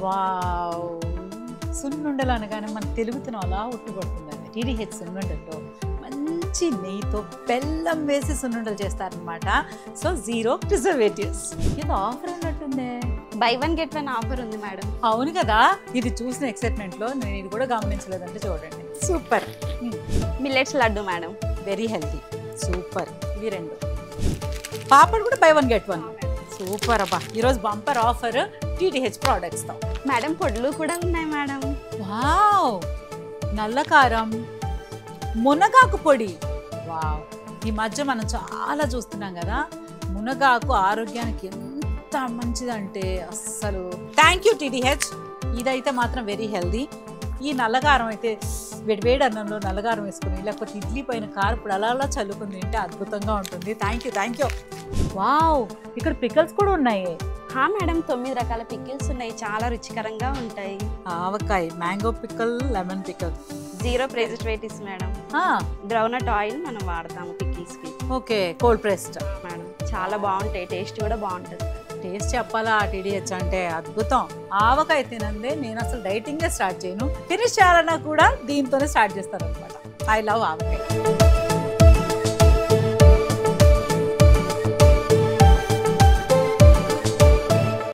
Wow, సున్నుండలు అనగానే మన తెలుగుతనం అలా ఉట్టుపడుతుందండి. టీడీహెచ్ సున్నుండల్లో మంచి నెయ్యితో బెల్లం వేసి సున్నుండలు చేస్తారనమాట. So 0 preservatives. ఏదో ఆఫర్ ఉన్నట్టుందే. బై 1 గెట్ 1 ఆఫర్ ఉంది మేడం. అవును కదా, ఇది చూసిన ఎక్సైట్మెంట్ లో నేను ఇది కూడా గమనించలేదంటే చూడండి. Super. Millets laddu madam. Very healthy. Super. ఇవి 2. పాపడ్ కూడా బై 1 గెట్ 1. సూపర్ అబ్బా. ఈరోజు బంపర్ ఆఫర్ టీటీహెచ్ ప్రోడక్ట్స్ తో. మేడం పొడులు కూడా ఉన్నాయి మేడం. వావ్, నల్ల కారం, మునగాకు పొడి. వావ్, ఈ మధ్య మనం చాలా చూస్తున్నాం కదా, మునగాకు ఆరోగ్యానికి ఎంత మంచిదంటే అస్సలు. Thank you TTH. ఇదైతే మాత్రం వెరీ హెల్దీ. ఈ నల్లకారం అయితే వేడి అన్నంలో నల్లకారం వేసుకుని, లేకపోతే ఇడ్లీ పైన కారప్పుడు అలా అలా చల్లుకుని తింటే అద్భుతంగా ఉంటుంది. Thank you. వావ్, ఇక్కడ పికల్స్ కూడా ఉన్నాయి. మేడం 9 రకాల పికిల్స్ ఉన్నాయి, చాలా రుచికరంగా ఉంటాయి. Avakaya, mango pickle, lemon pickle. 0 preservatives madam. Groundnut oil మనం వాడతాము పికిల్స్ కి. Okay, cold pressed madam. చాలా బాగుంటాయి, టేస్ట్ కూడా బాగుంటుంది. టేస్ట్ చెప్పాలా టీడీహెచ్ అంటే అద్భుతం. ఆవకాయ తినందే నేను అసలు డైటింగే స్టార్ట్ చేయను. ఫినిష్ చేయాలన్నా కూడా దీంతోనే స్టార్ట్ చేస్తాను అనమాట. I love avakaya.